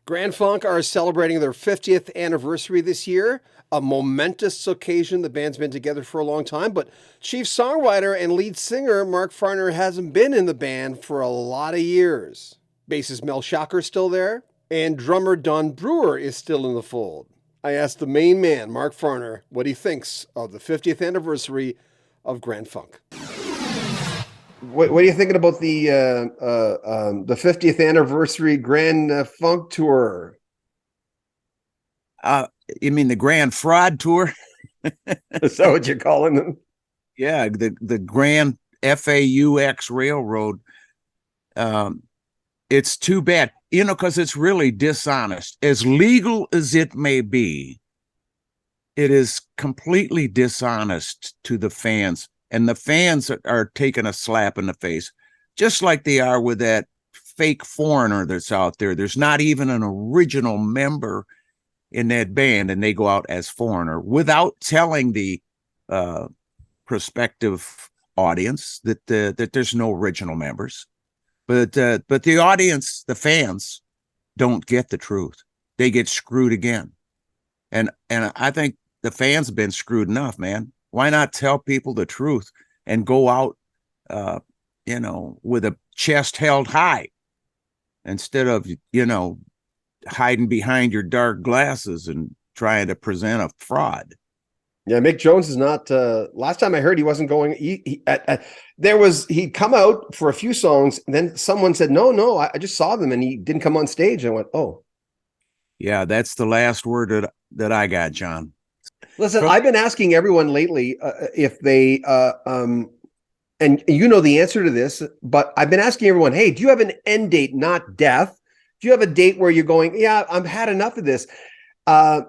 Grand Funk are celebrating their 50th anniversary this year, a momentous occasion. The band's been together for a long time, but chief songwriter and lead singer Mark Farner hasn't been in the band for a lot of years. Bassist Mel Schocker's still there, and drummer Don Brewer is still in the fold. I asked the main man, Mark Farner, what he thinks of the 50th anniversary of Grand Funk. What are you thinking about the 50th anniversary Grand Funk tour? You mean the Grand Fraud tour? Is that what you're calling them? Yeah, the Grand FAUX Railroad. It's too bad, because it's really dishonest. As legal as it may be, it is completely dishonest to the fans. And the fans are taking a slap in the face, just like they are with that fake foreigner that's out there. There's not even an original member in that band, and they go out as Foreigner without telling the prospective audience that there's no original members. But the audience, the fans, don't get the truth. They get screwed again, and I think the fans have been screwed enough, man. Why not tell people the truth and go out, with a chest held high instead of, hiding behind your dark glasses and trying to present a fraud. Yeah, Mick Jones is not. Last time I heard, he wasn't going. He'd come out for a few songs, and then someone said, "No, I just saw them," and he didn't come on stage. I went, "Oh, yeah, that's the last word that I got, John." Listen, I've been asking everyone lately if they, and you know the answer to this, but I've been asking everyone, hey, do you have an end date, not death? Do you have a date where you're going, yeah, I've had enough of this? I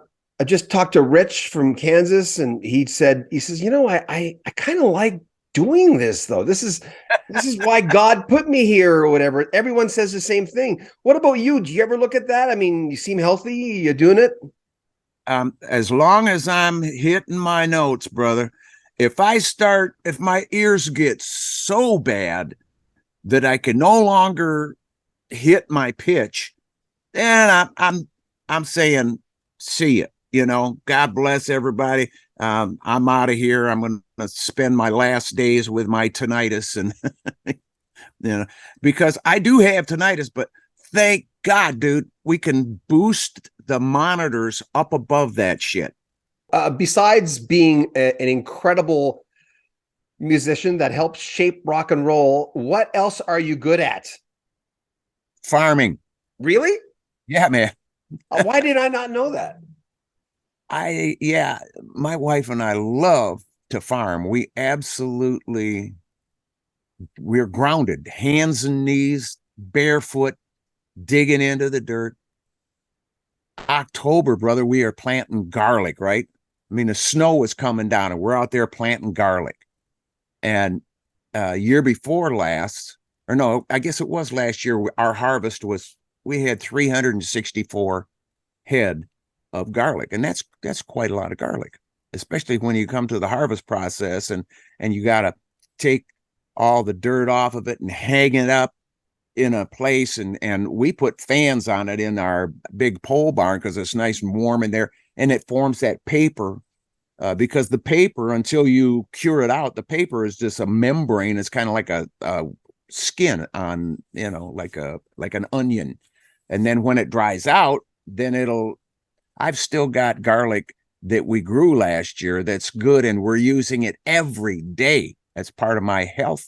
just talked to Rich from Kansas, and he says, I kind of like doing this, though. This is why God put me here or whatever. Everyone says the same thing. What about you? Do you ever look at that? I mean, you seem healthy. You doing it? As long as I'm hitting my notes, brother, if my ears get so bad that I can no longer hit my pitch, then I'm saying, see it. God bless everybody. I'm out of here. I'm going to spend my last days with my tinnitus, and because I do have tinnitus, but thank God, dude, we can boost the monitors up above that shit. Besides being an incredible musician that helps shape rock and roll, what else are you good at? Farming. Really? Yeah, man. Why did I not know that? My wife and I love to farm. We're grounded, hands and knees, barefoot, digging into the dirt. October, brother, we are planting garlic, right? I mean, the snow is coming down and we're out there planting garlic. And year before last, or no, I guess it was last year, our harvest we had 364 head of garlic. And that's quite a lot of garlic, especially when you come to the harvest process and you got to take all the dirt off of it and hang it up in a place, and we put fans on it in our big pole barn because it's nice and warm in there, and it forms that paper because the paper, until you cure it out, the paper is just a membrane. It's kind of like a skin on, like an onion, and then when it dries out, then I've still got garlic that we grew last year that's good, and we're using it every day. That's part of my health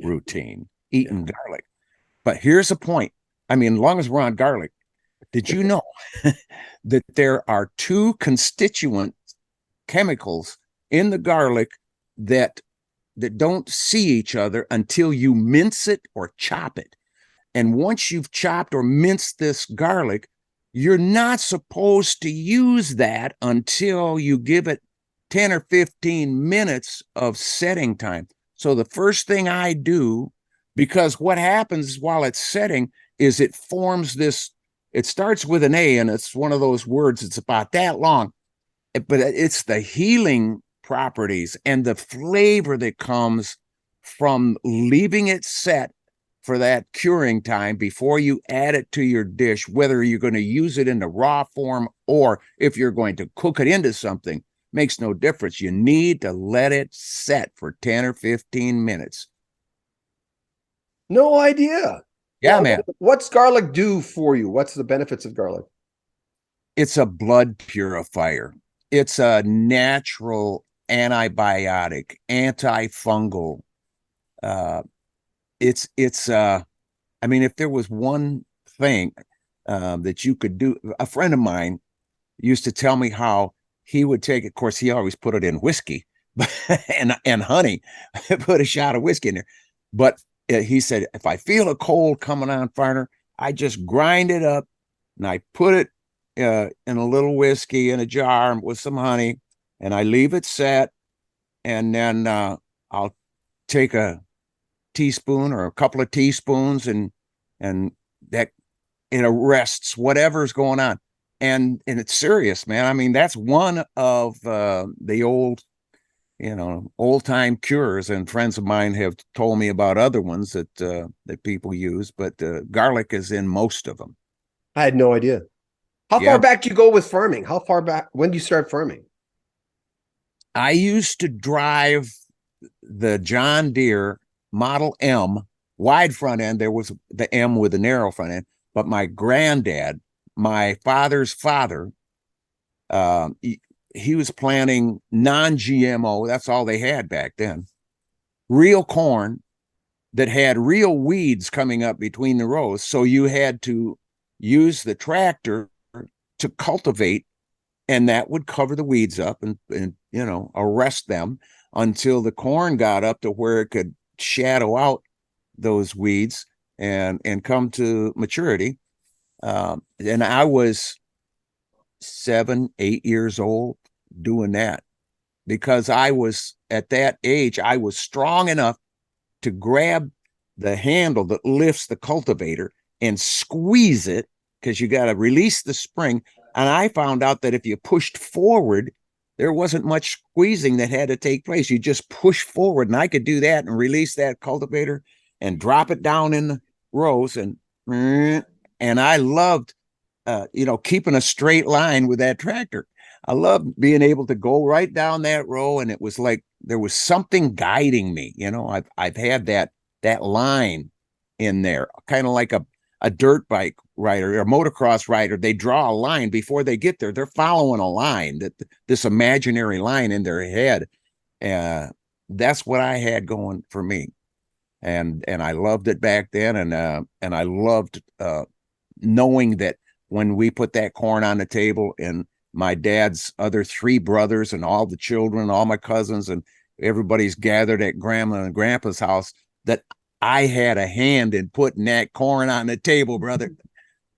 routine, eating garlic. But here's the point. I mean, as long as we're on garlic, did you know that there are two constituent chemicals in the garlic that don't see each other until you mince it or chop it? And once you've chopped or minced this garlic, you're not supposed to use that until you give it 10 or 15 minutes of setting time. So the first thing I do, because what happens while it's setting is it forms this, it starts with an A, and it's one of those words, it's about that long, but it's the healing properties and the flavor that comes from leaving it set for that curing time before you add it to your dish, whether you're going to use it in the raw form or if you're going to cook it into something, makes no difference. You need to let it set for 10 or 15 minutes. No idea. Yeah, man. What's garlic do for you? What's the benefits of garlic? It's a blood purifier. It's a natural antibiotic, antifungal. I mean, if there was one thing that you could do, a friend of mine used to tell me how he would take it. Of course, he always put it in whiskey and honey, put a shot of whiskey in there. But he said, if I feel a cold coming on, Farner, I just grind it up and I put it in a little whiskey in a jar with some honey, and I leave it set. And then I'll take a teaspoon or a couple of teaspoons, and that it arrests whatever's going on. And it's serious, man. I mean, that's one of the old time cures, and friends of mine have told me about other ones that people use, but garlic is in most of them. I had no idea. How far back do you go with farming? How far back? When do you start farming? I used to drive the John Deere Model M, wide front end. There was the M with the narrow front end, but my granddad, my father's father, he was planting non-GMO. That's all they had back then. Real corn that had real weeds coming up between the rows. So you had to use the tractor to cultivate, and that would cover the weeds up and arrest them until the corn got up to where it could shadow out those weeds and come to maturity. And I was 7, 8 years old doing that, because I was at that age, I was strong enough to grab the handle that lifts the cultivator and squeeze it, because you got to release the spring. And I found out that if you pushed forward, there wasn't much squeezing that had to take place. You just push forward, and I could do that and release that cultivator and drop it down in the rows. And I loved, keeping a straight line with that tractor. I loved being able to go right down that row, and it was like there was something guiding me. I've had that line in there, kind of like a dirt bike rider or a motocross rider. They draw a line before they get there. They're following a line, this imaginary line in their head. That's what I had going for me. And I loved it back then. And I loved knowing that when we put that corn on the table, and my dad's other 3 brothers and all the children, all my cousins, and everybody's gathered at grandma and grandpa's house, that I had a hand in putting that corn on the table, brother.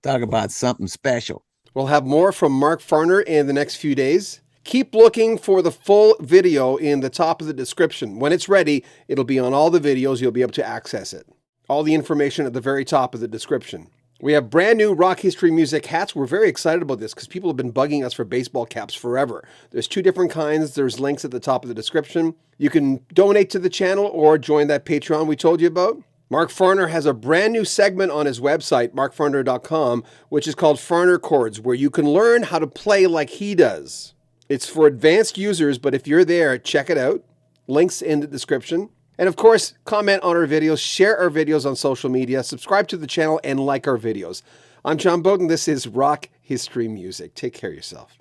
Talk about something special. We'll have more from Mark Farner in the next few days. Keep looking for the full video in the top of the description. When it's ready, it'll be on all the videos. You'll be able to access it. All the information at the very top of the description. We have brand new Rock History Music hats. We're very excited about this because people have been bugging us for baseball caps forever. There's 2 different kinds. There's links at the top of the description. You can donate to the channel or join that Patreon we told you about. Mark Farner has a brand new segment on his website, markfarner.com, which is called Farner Chords, where you can learn how to play like he does. It's for advanced users, but if you're there, check it out. Links in the description. And of course, comment on our videos, share our videos on social media, subscribe to the channel, and like our videos. I'm John Beaudin. This is Rock History Music. Take care of yourself.